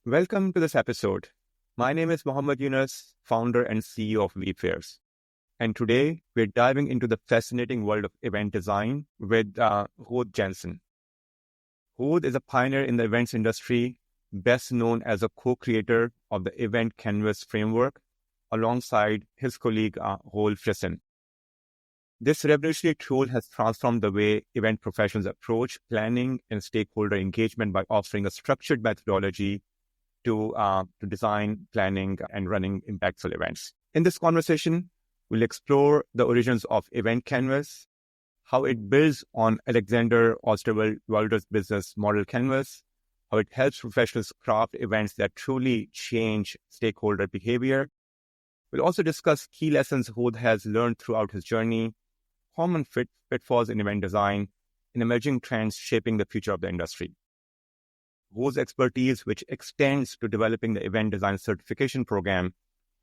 Welcome to this episode. My name is Mohammed Yunus, founder and CEO of vFairs. And today we're diving into the fascinating world of event design with Ruud Jensen. Ruud is a pioneer in the events industry, best known as a co-creator of the Event Canvas framework alongside his colleague Roel Frissen. This revolutionary tool has transformed the way event professionals approach planning and stakeholder engagement by offering a structured methodology to design, planning, and running impactful events. In this conversation, we'll explore the origins of Event Canvas, how it builds on Alexander Osterwalder's business model Canvas, how it helps professionals craft events that truly change stakeholder behavior. We'll also discuss key lessons Ruud has learned throughout his journey, common pitfalls in event design, and emerging trends shaping the future of the industry. Ruud's expertise, which extends to developing the event design certification program,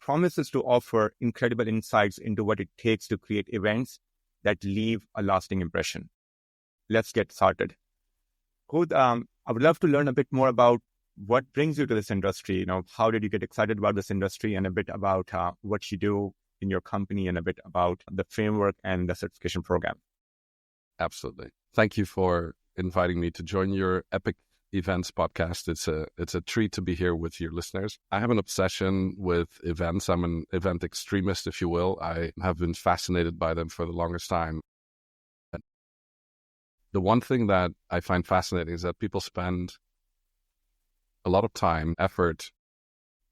promises to offer incredible insights into what it takes to create events that leave a lasting impression. Let's get started. Ruud, I would love to learn a bit more about what brings you to this industry. How did you get excited about this industry, and a bit about what you do in your company, and a bit about the framework and the certification program. Absolutely. Thank you for inviting me to join your Epic Events podcast. It's a treat to be here with your listeners. I have an obsession with events. I'm an event extremist, if you will. I have been fascinated by them for the longest time. And the one thing that I find fascinating is that people spend a lot of time, effort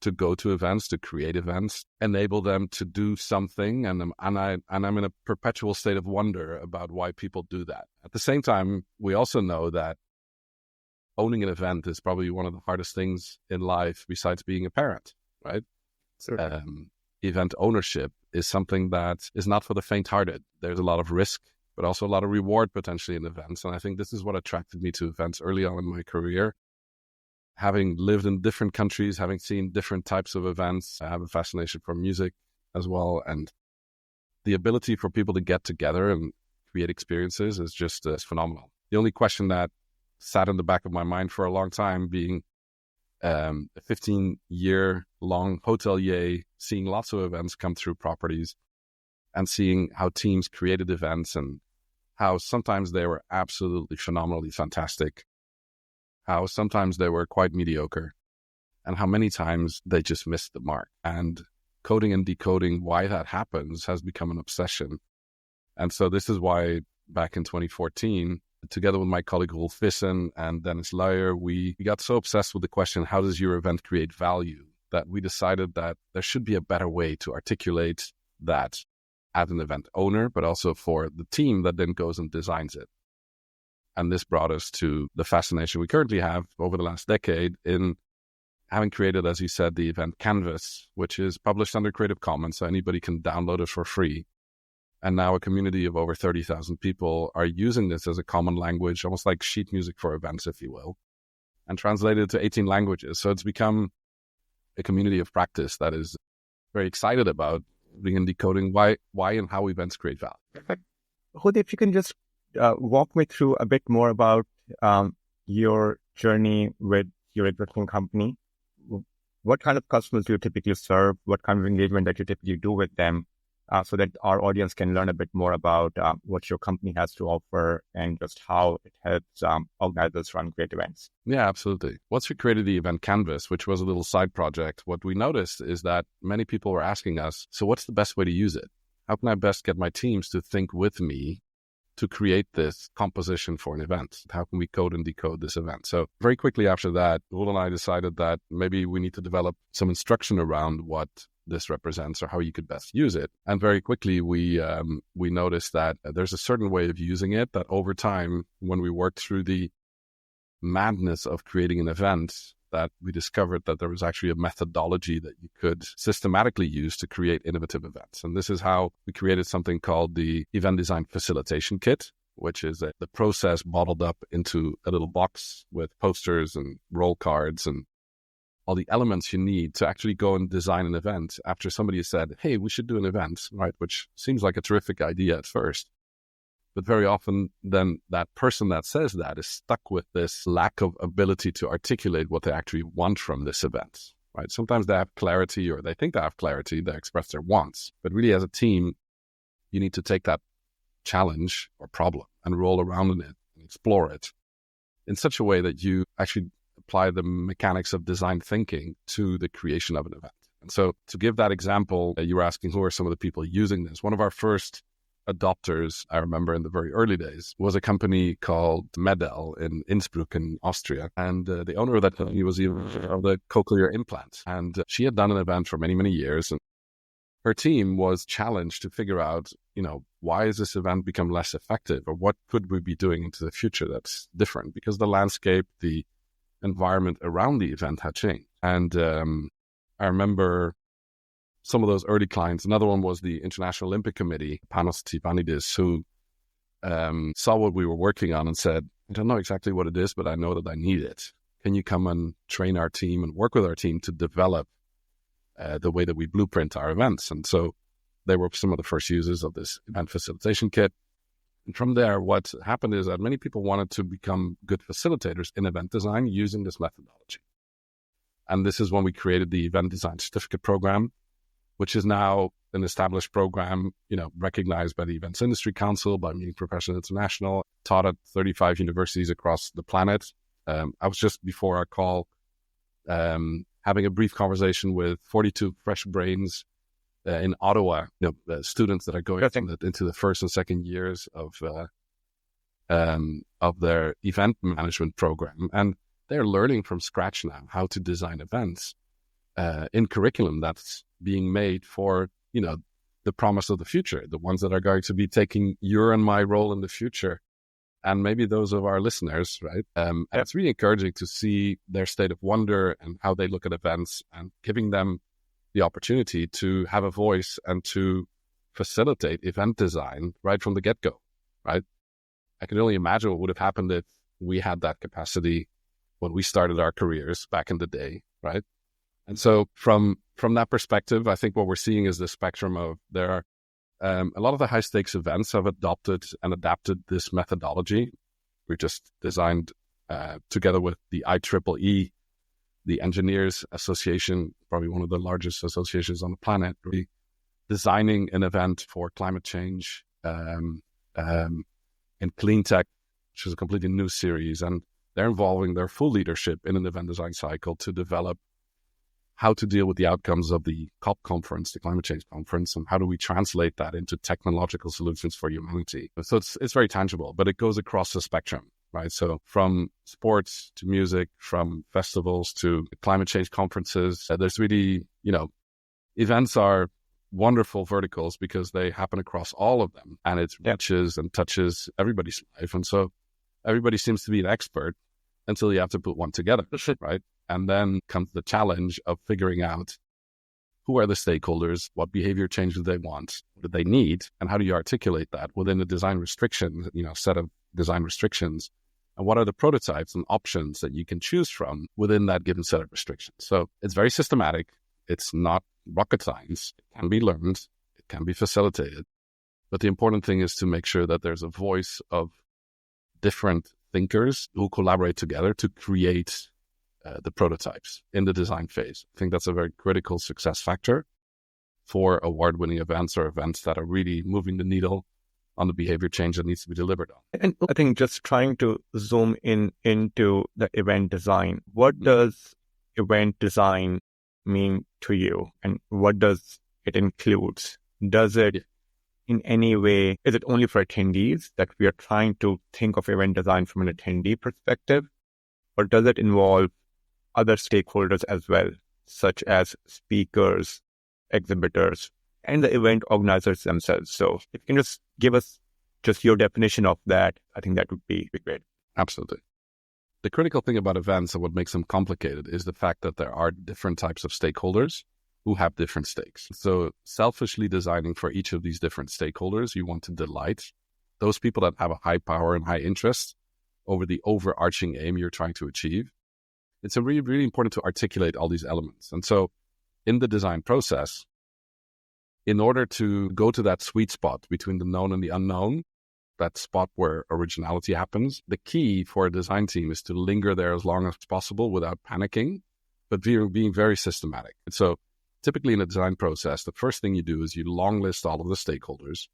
to go to events, to create events, enable them to do something, and I'm in a perpetual state of wonder about why people do that. At the same time, we also know that owning an event is probably one of the hardest things in life besides being a parent, right? Sure. Event ownership is something that is not for the faint-hearted. There's a lot of risk, but also a lot of reward potentially in events. And I think this is what attracted me to events early on in my career. Having lived in different countries, having seen different types of events, I have a fascination for music as well. And the ability for people to get together and create experiences is just phenomenal. The only question that sat in the back of my mind for a long time, being a 15-year-long hotelier, seeing lots of events come through properties and seeing how teams created events and how sometimes they were absolutely phenomenally fantastic, how sometimes they were quite mediocre, and how many times they just missed the mark. And coding and decoding why that happens has become an obsession. And so this is why back in 2014, together with my colleague Roel Frissen and Dennis Luijer, we got so obsessed with the question, how does your event create value, that we decided that there should be a better way to articulate that as an event owner, but also for the team that then goes and designs it. And this brought us to the fascination we currently have over the last decade in having created, as you said, the Event Canvas, which is published under Creative Commons, so anybody can download it for free. And now a community of over 30,000 people are using this as a common language, almost like sheet music for events, if you will, and translated it to 18 languages. So it's become a community of practice that is very excited about reading and decoding why and how events create value. Perfect. Ruud, if you can just walk me through a bit more about your journey with your existing company. What kind of customers do you typically serve? What kind of engagement that you typically do with them? So that our audience can learn a bit more about what your company has to offer and just how it helps organizers run great events. Yeah, absolutely. Once we created the Event Canvas, which was a little side project, what we noticed is that many people were asking us, so what's the best way to use it? How can I best get my teams to think with me to create this composition for an event? How can we code and decode this event? So very quickly after that, Roel and I decided that maybe we need to develop some instruction around what this represents or how you could best use it. And very quickly, we noticed that there's a certain way of using it that over time, when we worked through the madness of creating an event, that we discovered that there was actually a methodology that you could systematically use to create innovative events. And this is how we created something called the Event Design Facilitation Kit, which is the process bottled up into a little box with posters and roll cards and all the elements you need to actually go and design an event after somebody has said, hey, we should do an event, right? Which seems like a terrific idea at first. But very often, then that person that says that is stuck with this lack of ability to articulate what they actually want from this event, right? Sometimes they have clarity, or they think they have clarity, they express their wants. But really, as a team, you need to take that challenge or problem and roll around in it and explore it in such a way that you actually apply the mechanics of design thinking to the creation of an event. And so to give that example, you were asking who are some of the people using this. One of our first adopters, I remember in the very early days, was a company called Medel in Innsbruck in Austria. And the owner of that company was of the cochlear implant. And she had done an event for many, many years. And her team was challenged to figure out, why has this event become less effective, or what could we be doing into the future that's different? Because the landscape, the environment around the event had changed. And I remember some of those early clients. Another one was the International Olympic Committee, Panos Tsipanidis, who saw what we were working on and said, I don't know exactly what it is, but I know that I need it. Can you come and train our team and work with our team to develop the way that we blueprint our events? And so they were some of the first users of this event facilitation kit. And from there, what happened is that many people wanted to become good facilitators in event design using this methodology. And this is when we created the Event Design Certificate Program, which is now an established program, recognized by the Events Industry Council, by Meeting Professionals International, taught at 35 universities across the planet. I was just before our call having a brief conversation with 42 fresh brains in Ottawa, students that are going into the first and second years of their event management program. And they're learning from scratch now how to design events in curriculum that's being made for, the promise of the future, the ones that are going to be taking your and my role in the future, and maybe those of our listeners, right? And it's really encouraging to see their state of wonder and how they look at events, and giving them the opportunity to have a voice and to facilitate event design right from the get-go, right? I can only imagine what would have happened if we had that capacity when we started our careers back in the day, right? And so from that perspective, I think what we're seeing is the spectrum of there are a lot of the high-stakes events have adopted and adapted this methodology. We just designed together with the IEEE, the Engineers Association, probably one of the largest associations on the planet, really designing an event for climate change in clean tech, which is a completely new series. And they're involving their full leadership in an event design cycle to develop how to deal with the outcomes of the COP conference, the climate change conference, and how do we translate that into technological solutions for humanity. So it's very tangible, but it goes across the spectrum, right? So from sports to music, from festivals to climate change conferences, there's really, events are wonderful verticals because they happen across all of them, and it reaches and touches everybody's life. And so everybody seems to be an expert until you have to put one together, right? And then comes the challenge of figuring out who are the stakeholders, what behavior change do they want, what do they need, and how do you articulate that within the design restriction, set of design restrictions, and what are the prototypes and options that you can choose from within that given set of restrictions. So it's very systematic. It's not rocket science. It can be learned. It can be facilitated. But the important thing is to make sure that there's a voice of different thinkers who collaborate together to create the prototypes in the design phase. I think that's a very critical success factor for award-winning events or events that are really moving the needle on the behavior change that needs to be delivered on. And I think just trying to zoom into the event design, what does event design mean to you, and what does it include? Does it in any way, is it only for attendees that we are trying to think of event design from an attendee perspective, or does it involve other stakeholders as well, such as speakers, exhibitors, and the event organizers themselves? So if you can just give us just your definition of that, I think that would be great. Absolutely. The critical thing about events and what makes them complicated is the fact that there are different types of stakeholders who have different stakes. So selfishly designing for each of these different stakeholders, you want to delight those people that have a high power and high interest over the overarching aim you're trying to achieve. It's really, really important to articulate all these elements. And so in the design process, in order to go to that sweet spot between the known and the unknown, that spot where originality happens. The key for a design team is to linger there as long as possible without panicking, but being very systematic. And so typically in a design process, the first thing you do is you long list all of the stakeholders.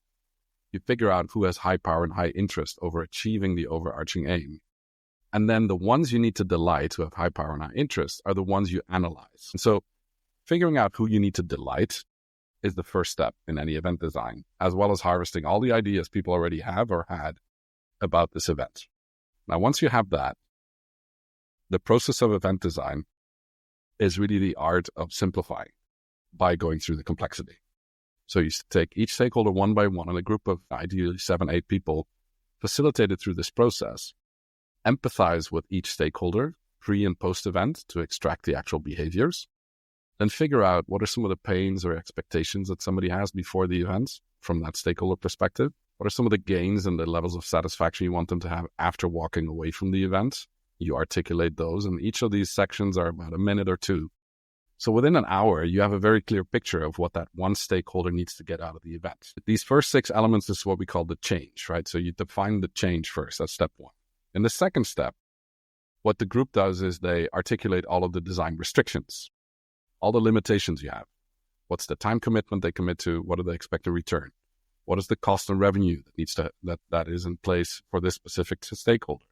You figure out who has high power and high interest over achieving the overarching aim. And then the ones you need to delight who have high power and high interest are the ones you analyze. And so figuring out who you need to delight is the first step in any event design, as well as harvesting all the ideas people already have or had about this event. Now, once you have that, the process of event design is really the art of simplifying by going through the complexity. So you take each stakeholder one by one in a group of ideally 7, 8 people, facilitate it through this process, empathize with each stakeholder pre and post event to extract the actual behaviors, then figure out what are some of the pains or expectations that somebody has before the event from that stakeholder perspective. What are some of the gains and the levels of satisfaction you want them to have after walking away from the event? You articulate those, and each of these sections are about a minute or two. So within an hour, you have a very clear picture of what that one stakeholder needs to get out of the event. These first 6 elements is what we call the change, right? So you define the change first. That's step 1. In the second step, what the group does is they articulate all of the design restrictions, all the limitations you have. What's the time commitment they commit to? What do they expect to return? What is the cost and revenue that is in place for this specific stakeholder?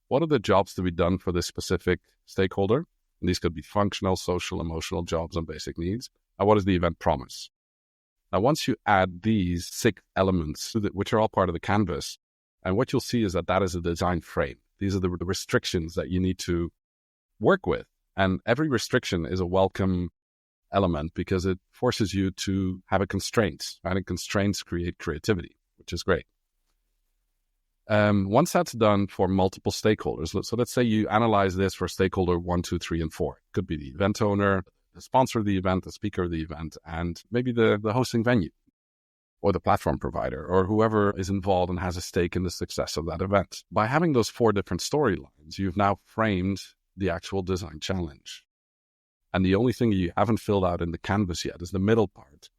What are the jobs to be done for this specific stakeholder? And these could be functional, social, emotional jobs and basic needs. And what is the event promise? Now, once you add these 6 elements, which are all part of the canvas, and what you'll see is that is a design frame. These are the restrictions that you need to work with. And every restriction is a welcome element because it forces you to have a constraint, right? And constraints create creativity, which is great. Once that's done for multiple stakeholders, so let's say you analyze this for stakeholder 1, 2, 3, and 4. It could be the event owner, the sponsor of the event, the speaker of the event, and maybe the hosting venue or the platform provider or whoever is involved and has a stake in the success of that event. By having those 4 different storylines, you've now framed the actual design challenge. And the only thing you haven't filled out in the canvas yet is the middle part,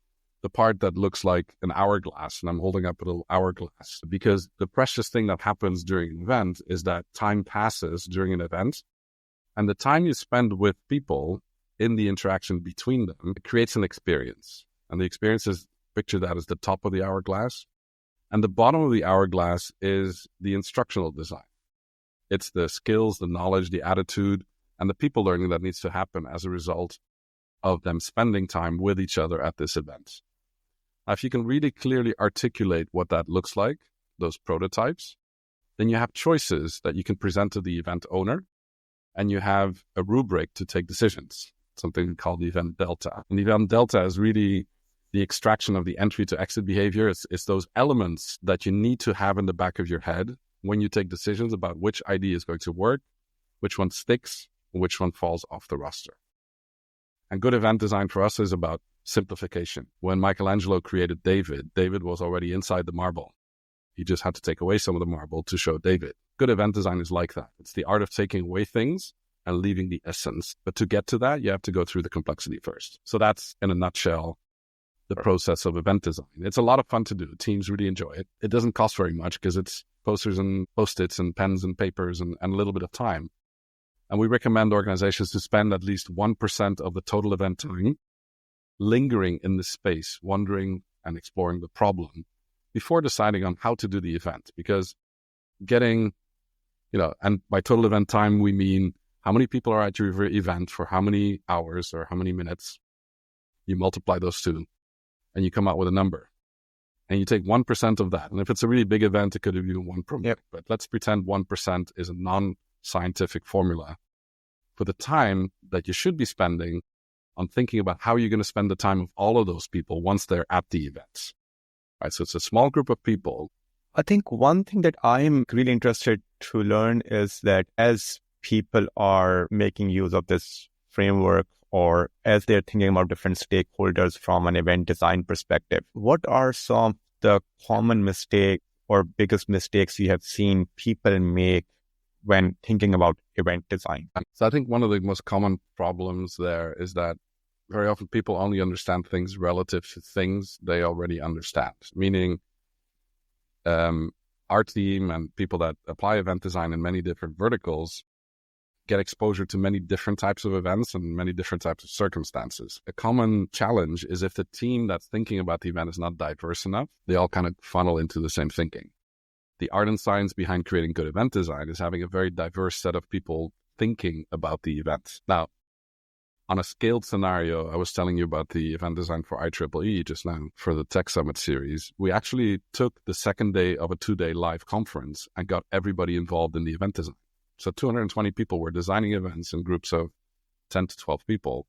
the part that looks like an hourglass. And I'm holding up a little hourglass because the precious thing that happens during an event is that time passes during an event. And the time you spend with people in the interaction between them, it creates an experience. And the experience is, picture that as the top of the hourglass. And the bottom of the hourglass is the instructional design. It's the skills, the knowledge, the attitude, and the people learning that needs to happen as a result of them spending time with each other at this event. Now, if you can really clearly articulate what that looks like, those prototypes, then you have choices that you can present to the event owner, and you have a rubric to take decisions, something called the event delta. And the event delta is really the extraction of the entry to exit behavior. It's those elements that you need to have in the back of your head when you take decisions about which idea is going to work, which one sticks, and which one falls off the roster. And good event design for us is about simplification. When Michelangelo created David, David was already inside the marble. He just had to take away some of the marble to show David. Good event design is like that. It's the art of taking away things and leaving the essence. But to get to that, you have to go through the complexity first. So that's, in a nutshell, the process of event design. It's a lot of fun to do. Teams really enjoy it. It doesn't cost very much because it's posters and Post-its and pens and papers and a little bit of time. And we recommend organizations to spend at least 1% of the total event time lingering in the space, wondering and exploring the problem before deciding on how to do the event. Because getting, and by total event time, we mean how many people are at your event for how many hours or how many minutes. You multiply those two and you come out with a number. And you take 1% of that. And if it's a really big event, it could have been 1 per minute. But let's pretend 1% is a non-scientific formula for the time that you should be spending on thinking about how you're going to spend the time of all of those people once they're at the events. Right? So it's a small group of people. I think one thing that I'm really interested to learn is that as people are making use of this framework or as they're thinking about different stakeholders from an event design perspective, what are some of the common mistakes or biggest mistakes you have seen people make when thinking about event design? So I think one of the most common problems there is that very often people only understand things relative to things they already understand. Meaning, our team and people that apply event design in many different verticals get exposure to many different types of events and many different types of circumstances. A common challenge is if the team that's thinking about the event is not diverse enough, they all kind of funnel into the same thinking. The art and science behind creating good event design is having a very diverse set of people thinking about the event. Now, on a scaled scenario, I was telling you about the event design for IEEE just now for the Tech Summit series. We actually took the second day of a 2-day live conference and got everybody involved in the event design. So 220 people were designing events in groups of 10 to 12 people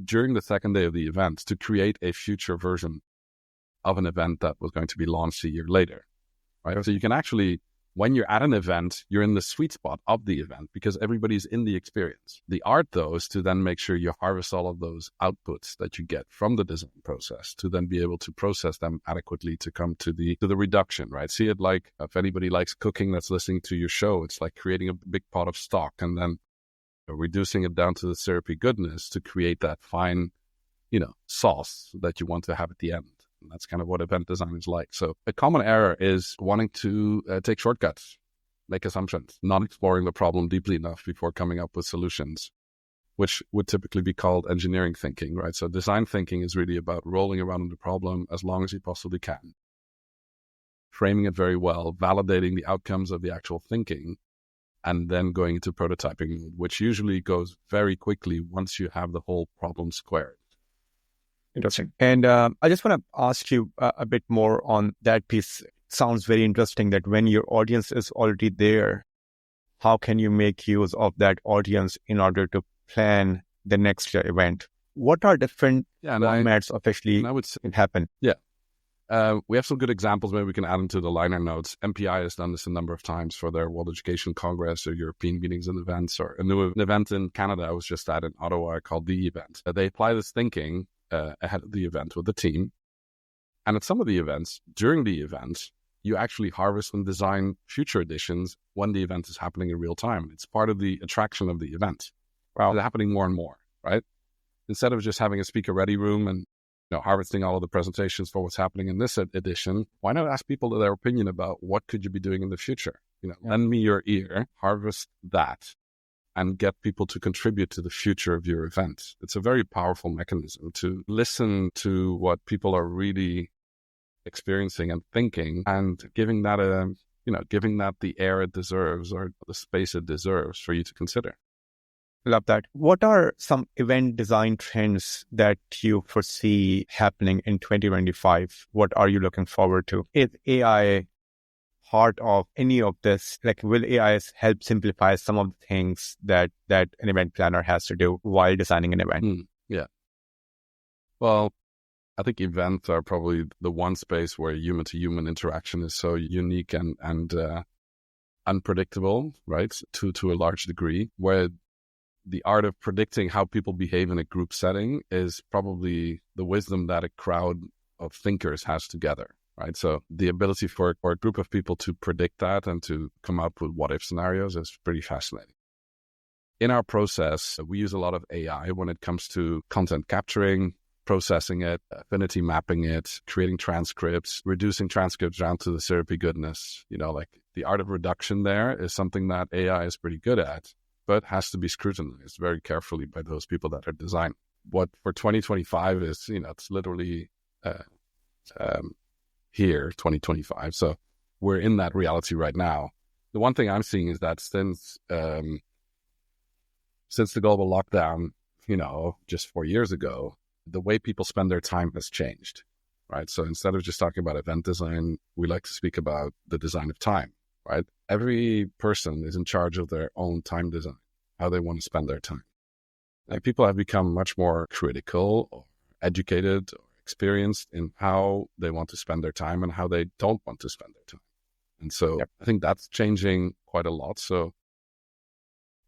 during the second day of the event to create a future version of an event that was going to be launched a year later, right? So you can actually, when you're at an event, you're in the sweet spot of the event because everybody's in the experience. The art, though, is to then make sure you harvest all of those outputs that you get from the design process to then be able to process them adequately to come to the reduction, right? See it like if anybody likes cooking that's listening to your show, it's like creating a big pot of stock and then reducing it down to the syrupy goodness to create that fine, sauce that you want to have at the end. And that's kind of what event design is like. So a common error is wanting to take shortcuts, make assumptions, not exploring the problem deeply enough before coming up with solutions, which would typically be called engineering thinking, right? So design thinking is really about rolling around the problem as long as you possibly can, framing it very well, validating the outcomes of the actual thinking, and then going into prototyping, which usually goes very quickly once you have the whole problem squared. Interesting. And I just want to ask you a bit more on that piece. It sounds very interesting that when your audience is already there, how can you make use of that audience in order to plan the next event? What are different formats of actually can happen? Yeah. We have some good examples. Maybe we can add them to the liner notes. MPI has done this a number of times for their World Education Congress or European meetings and events, or an event in Canada I was just at in Ottawa called The Event. They apply this thinking ahead of the event with the team. And at some of the events, during the event, you actually harvest and design future editions when the event is happening in real time. It's part of the attraction of the event. Wow. It's happening more and more, right? Instead of just having a speaker ready room and harvesting all of the presentations for what's happening in this edition, why not ask people their opinion about what could you be doing in the future? Lend me your ear, harvest that, and get people to contribute to the future of your event. It's a very powerful mechanism to listen to what people are really experiencing and thinking, and giving that the air it deserves or the space it deserves for you to consider. Love that. What are some event design trends that you foresee happening in 2025? What are you looking forward to? Is AI part of any of this? Like, will AI help simplify some of the things that an event planner has to do while designing an event? Yeah. Well, I think events are probably the one space where human-to-human interaction is so unique and unpredictable, right? To a large degree, where the art of predicting how people behave in a group setting is probably the wisdom that a crowd of thinkers has together, right? So the ability for a group of people to predict that and to come up with what-if scenarios is pretty fascinating. In our process, we use a lot of AI when it comes to content capturing, processing it, affinity mapping it, creating transcripts, reducing transcripts down to the syrupy goodness. Like the art of reduction there is something that AI is pretty good at, but has to be scrutinized very carefully by those people that are designing. What for 2025 is, it's literally here, 2025. So we're in that reality right now. The one thing I'm seeing is that since the global lockdown, just 4 years ago, the way people spend their time has changed, right? So instead of just talking about event design, we like to speak about the design of time, right? Every person is in charge of their own time design, how they want to spend their time. And people have become much more critical or educated or experienced in how they want to spend their time and how they don't want to spend their time. And so I think that's changing quite a lot. So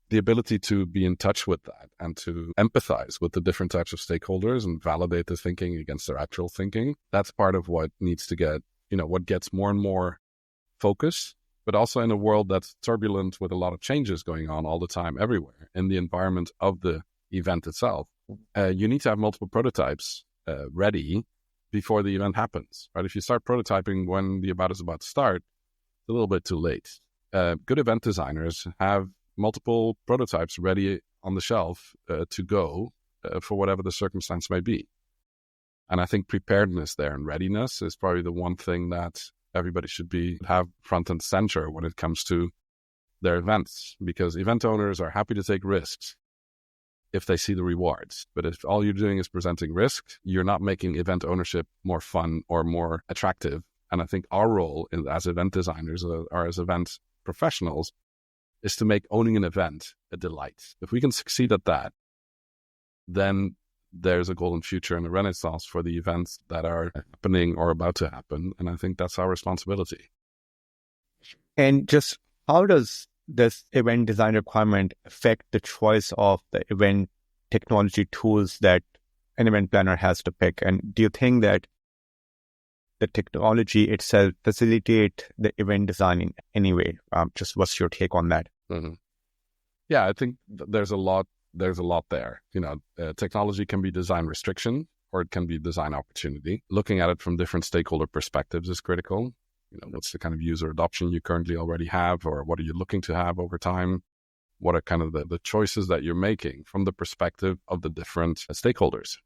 the ability to be in touch with that and to empathize with the different types of stakeholders and validate the thinking against their actual thinking, that's part of what needs to get, what gets more and more focus, but also in a world that's turbulent with a lot of changes going on all the time, everywhere in the environment of the event itself. You need to have multiple prototypes ready before the event happens, right? If you start prototyping when the event is about to start, a little bit too late. Good event designers have multiple prototypes ready on the shelf to go for whatever the circumstance may be. And I think preparedness there and readiness is probably the one thing that everybody should have front and center when it comes to their events, because event owners are happy to take risks if they see the rewards. But if all you're doing is presenting risk, you're not making event ownership more fun or more attractive. And I think our role as event designers or as event professionals is to make owning an event a delight. If we can succeed at that, then there's a golden future and a renaissance for the events that are happening or about to happen. And I think that's our responsibility. And just how does this event design requirement affect the choice of the event technology tools that an event planner has to pick? And do you think that the technology itself facilitate the event design in any way? Just what's your take on that? Mm-hmm. Yeah, I think there's a lot there. Technology can be design restriction or it can be design opportunity. Looking at it from different stakeholder perspectives is critical. What's the kind of user adoption you currently already have, or what are you looking to have over time? What are kind of the choices that you're making from the perspective of the different stakeholders?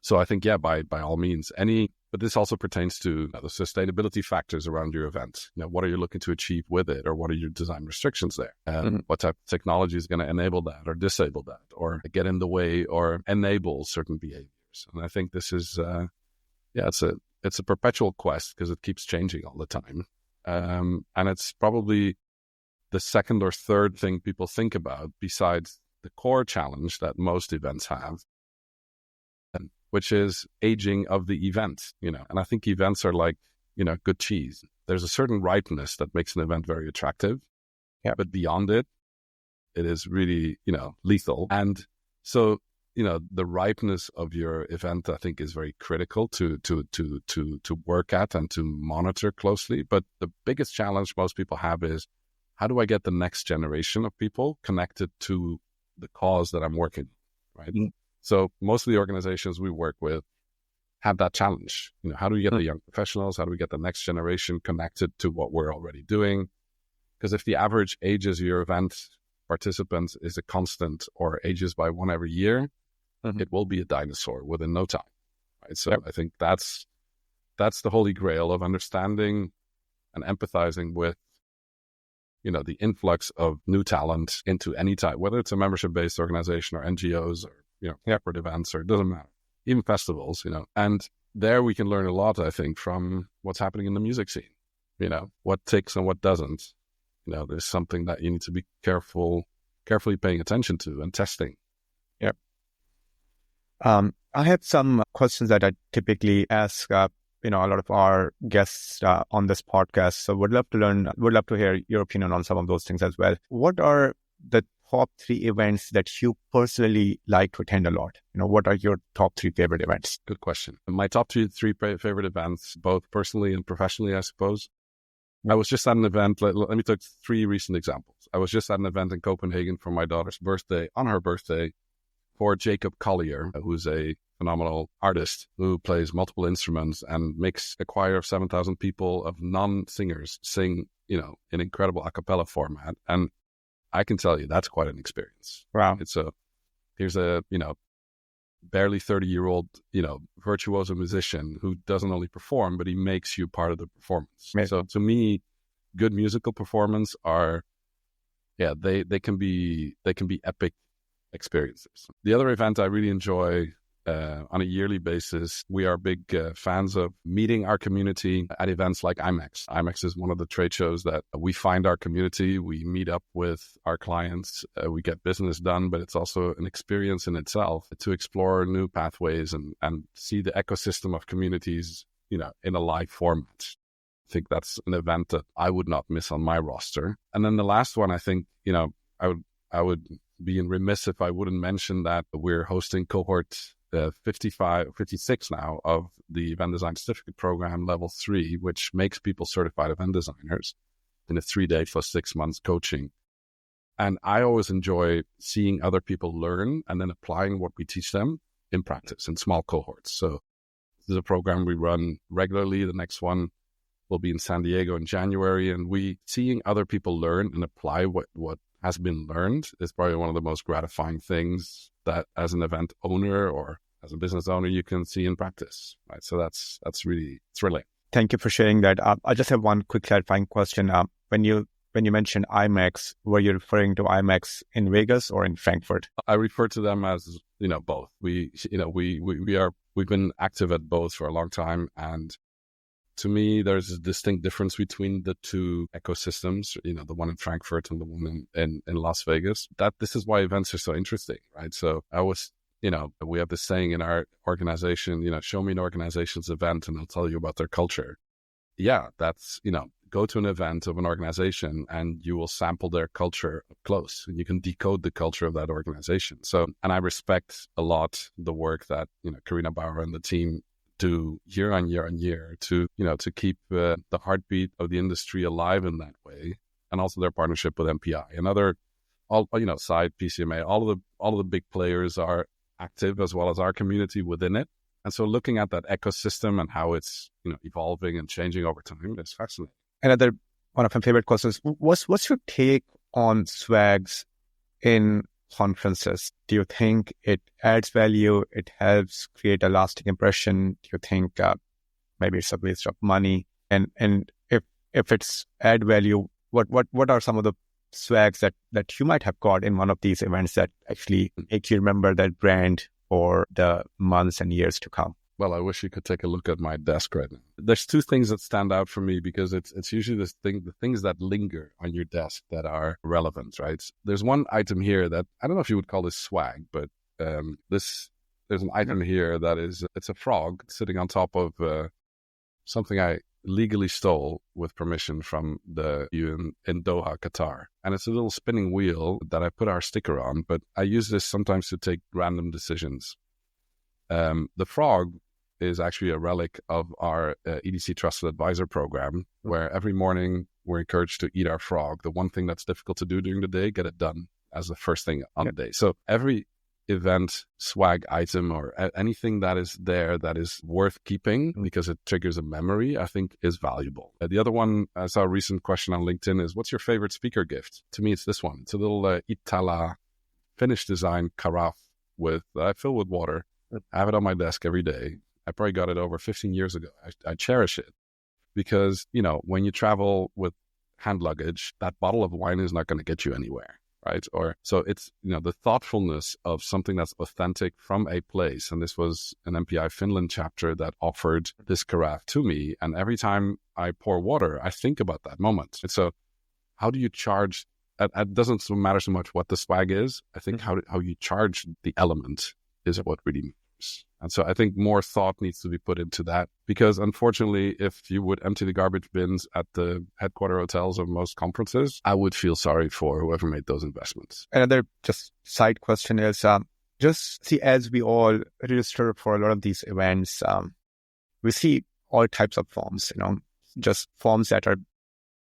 So I think, by all means, but this also pertains to the sustainability factors around your event. What are you looking to achieve with it, or what are your design restrictions there? What type of technology is going to enable that or disable that, or get in the way or enable certain behaviors? And I think this is, it's a perpetual quest because it keeps changing all the time. And it's probably the second or third thing people think about besides the core challenge that most events have, which is aging of the event, And I think events are like, good cheese. There's a certain ripeness that makes an event very attractive. Yeah. But beyond it, it is really, lethal. And so, the ripeness of your event, I think, is very critical to work at and to monitor closely. But the biggest challenge most people have is, how do I get the next generation of people connected to the cause that I'm working on, right? Mm-hmm. So most of the organizations we work with have that challenge. How do we get the young professionals? How do we get the next generation connected to what we're already doing? Because if the average age of your event participants is a constant or ages by one every year, it will be a dinosaur within no time. Right? So I think that's the holy grail of understanding and empathizing with, the influx of new talent into any type, whether it's a membership-based organization or NGOs or corporate events, or it doesn't matter, even festivals, and there we can learn a lot, I think, from what's happening in the music scene, what ticks and what doesn't. There's something that you need to be carefully paying attention to and testing. Yep. I have some questions that I typically ask, a lot of our guests on this podcast. So would love to hear your opinion on some of those things as well. What are the top 3 events that you personally like to attend a lot? What are your top 3 favorite events? Good question. My top 3 favorite events, both personally and professionally, I suppose. I was just at an event, let me take 3 recent examples. I was just at an event in Copenhagen for my daughter's birthday, on her birthday, for Jacob Collier, who's a phenomenal artist who plays multiple instruments and makes a choir of 7,000 people of non-singers sing, in incredible a cappella format. And I can tell you that's quite an experience. Wow. Here's a, barely 30-year-old, virtuoso musician who doesn't only perform, but he makes you part of the performance. Amazing. So to me, good musical performance are, they can be epic experiences. The other event I really enjoy on a yearly basis, we are big fans of meeting our community at events like IMEX. IMEX is one of the trade shows that we find our community, we meet up with our clients, we get business done, but it's also an experience in itself to explore new pathways and see the ecosystem of communities, in a live format. I think that's an event that I would not miss on my roster. And then the last one, I think, I would be remiss if I wouldn't mention that we're hosting cohort 56 now of the Event Design Certificate Program, Level 3, which makes people certified event designers in a 3-day plus 6 months coaching. And I always enjoy seeing other people learn and then applying what we teach them in practice in small cohorts. So this is a program we run regularly. The next one We'll be in San Diego in January, and seeing other people learn and apply what has been learned is probably one of the most gratifying things that as an event owner or as a business owner you can see in practice, right? So that's really thrilling. Thank you for sharing that. I just have one quick clarifying question. When you mentioned IMAX, were you referring to IMAX in Vegas or in Frankfurt? I refer to them as, both. We've been active at both for a long time, and to me, there's a distinct difference between the two ecosystems, the one in Frankfurt and the one in Las Vegas. This is why events are so interesting, right? So we have this saying in our organization, show me an organization's event and I'll tell you about their culture. Yeah, that's, go to an event of an organization and you will sample their culture up close and you can decode the culture of that organization. So, and I respect a lot the work that, Karina Bauer and the team do year on year to keep the heartbeat of the industry alive in that way, and also their partnership with MPI and other, side PCMA. All of the big players are active as well as our community within it, and so looking at that ecosystem and how it's evolving and changing over time is fascinating. Another one of my favorite questions: what's your take on swags in conferences? Do you think it adds value? It helps create a lasting impression? Do you think maybe it's a waste of money? And if it's add value, what are some of the swags that you might have got in one of these events that actually make you remember that brand for the months and years to come? Well, I wish you could take a look at my desk right now. There's two things that stand out for me because it's usually the things that linger on your desk that are relevant, right? There's one item here that I don't know if you would call this swag, but there's an item here that it's a frog sitting on top of something I legally stole with permission from the UN in Doha, Qatar. And it's a little spinning wheel that I put our sticker on, but I use this sometimes to take random decisions. The frog is actually a relic of our EDC Trusted Advisor program, where every morning we're encouraged to eat our frog. The one thing that's difficult to do during the day, get it done as the first thing on the day. So every event swag item or anything that is there that is worth keeping because it triggers a memory, I think is valuable. The other one, I saw a recent question on LinkedIn, is what's your favorite speaker gift? To me, it's this one. It's a little Itala Finnish design carafe filled with water. I have it on my desk every day. I probably got it over 15 years ago. I cherish it because, when you travel with hand luggage, that bottle of wine is not going to get you anywhere, right? Or so it's, the thoughtfulness of something that's authentic from a place. And this was an MPI Finland chapter that offered this carafe to me. And every time I pour water, I think about that moment. And so how do you charge? It doesn't matter so much what the swag is. I think how you charge the element is what really matters. And so I think more thought needs to be put into that because unfortunately, if you would empty the garbage bins at the headquarter hotels of most conferences, I would feel sorry for whoever made those investments. Another just side question is, just see, as we all register for a lot of these events, we see all types of forms, just forms that are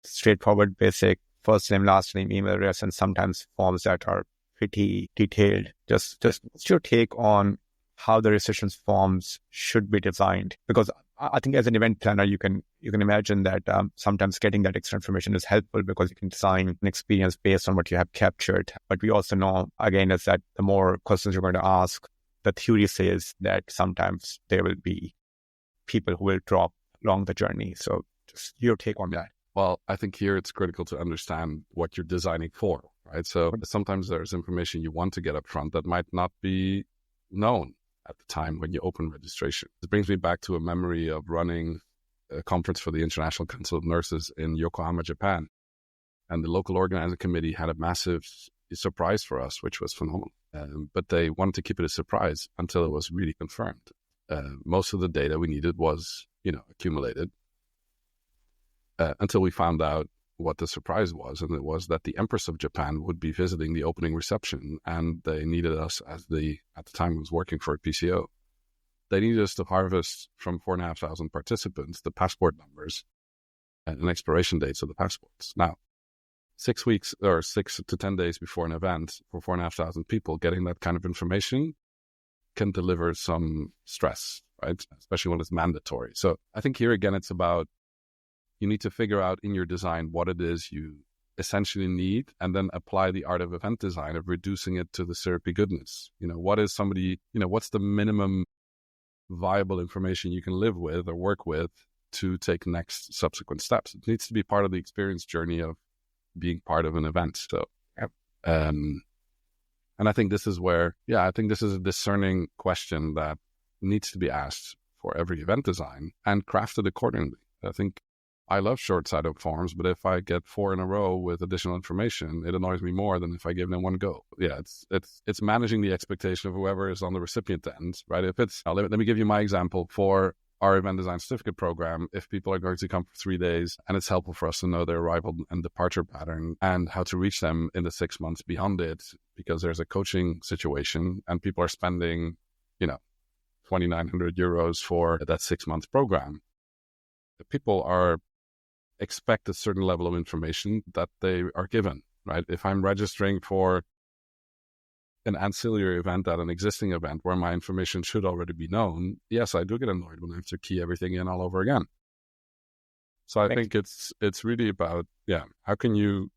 straightforward, basic, first name, last name, email address, and sometimes forms that are pretty detailed. Just what's your take on how the registration forms should be designed? Because I think as an event planner, you can imagine that sometimes getting that extra information is helpful because you can design an experience based on what you have captured. But we also know, again, is that the more questions you're going to ask, the theory says that sometimes there will be people who will drop along the journey. So just your take on that. Well, I think here it's critical to understand what you're designing for, right? So sometimes there's information you want to get up front that might not be known at the time when you open registration. This brings me back to a memory of running a conference for the International Council of Nurses in Yokohama, Japan. And the local organizing committee had a massive surprise for us, which was phenomenal. But they wanted to keep it a surprise until it was really confirmed. Most of the data we needed was, accumulated until we found out what the surprise was. And it was that the Empress of Japan would be visiting the opening reception, and they needed us at the time I was working for a PCO. They needed us to harvest from 4,500 participants the passport numbers and expiration dates of the passports. Now, 6 weeks or 6 to 10 days before an event for 4,500 people, getting that kind of information can deliver some stress, right? Especially when it's mandatory. So I think here again, it's about you need to figure out in your design what it is you essentially need, and then apply the art of event design of reducing it to the syrupy goodness. What is somebody, what's the minimum viable information you can live with or work with to take next subsequent steps? It needs to be part of the experience journey of being part of an event. So, and I think this is where, I think this is a discerning question that needs to be asked for every event design and crafted accordingly. I think I love short-sighted forms, but if I get 4 in a row with additional information, it annoys me more than if I give them one go. Yeah, it's managing the expectation of whoever is on the recipient end, right? If it's, let me give you my example for our event design certificate program. If people are going to come for 3 days, and it's helpful for us to know their arrival and departure pattern and how to reach them in the 6 months beyond it, because there's a coaching situation and people are spending, 2,900 euros for that 6 month program. The people expect a certain level of information that they are given, right? If I'm registering for an ancillary event at an existing event where my information should already be known, yes, I do get annoyed when I have to key everything in all over again. So I think it's really about, how can you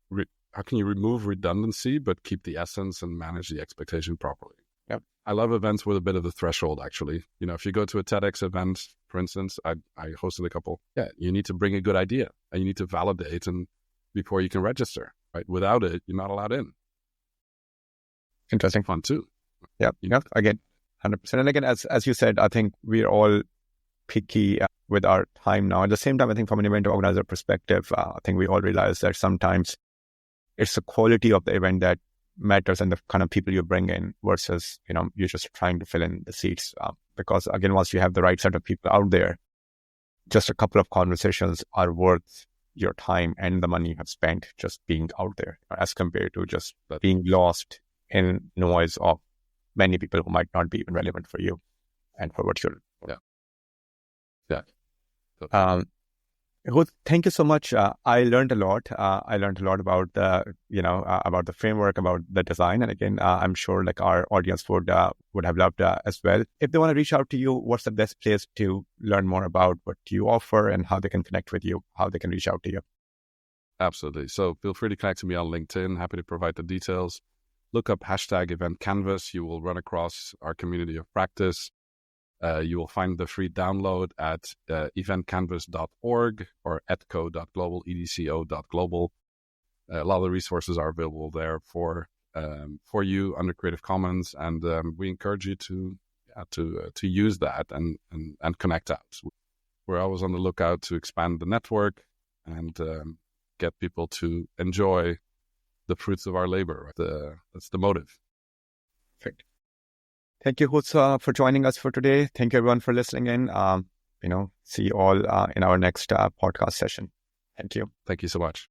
remove redundancy but keep the essence and manage the expectation properly? Yep. I love events with a bit of the threshold, actually. If you go to a TEDx event, for instance, I hosted a couple. You need to bring a good idea and you need to validate and before you can register, right? Without it, you're not allowed in. Interesting. Fun too. Yeah. Again, 100%. And again, as you said, I think we're all picky with our time now. At the same time, I think from an event organizer perspective, I think we all realize that sometimes it's the quality of the event that matters and the kind of people you bring in versus, you're just trying to fill in the seats. Because again, once you have the right set of people out there, just a couple of conversations are worth your time and the money you have spent just being out there, as compared to just being lost in noise of many people who might not be even relevant for you and for what you're doing. Thank you so much. I learned a lot. I learned a lot about about the framework, about the design. And again, I'm sure our audience would have loved as well. If they want to reach out to you, what's the best place to learn more about what you offer and how they can connect with you, how they can reach out to you? Absolutely. So feel free to connect to me on LinkedIn. Happy to provide the details. Look up #EventCanvas. You will run across our community of practice. You will find the free download at eventcanvas.org or etco.global, edco.global. A lot of the resources are available there for you under Creative Commons, and we encourage you to use that and connect out. We're always on the lookout to expand the network and get people to enjoy the fruits of our labor. That's the motive. Perfect. Thank you, Hoots, for joining us for today. Thank you, everyone, for listening in. See you all in our next podcast session. Thank you. Thank you so much.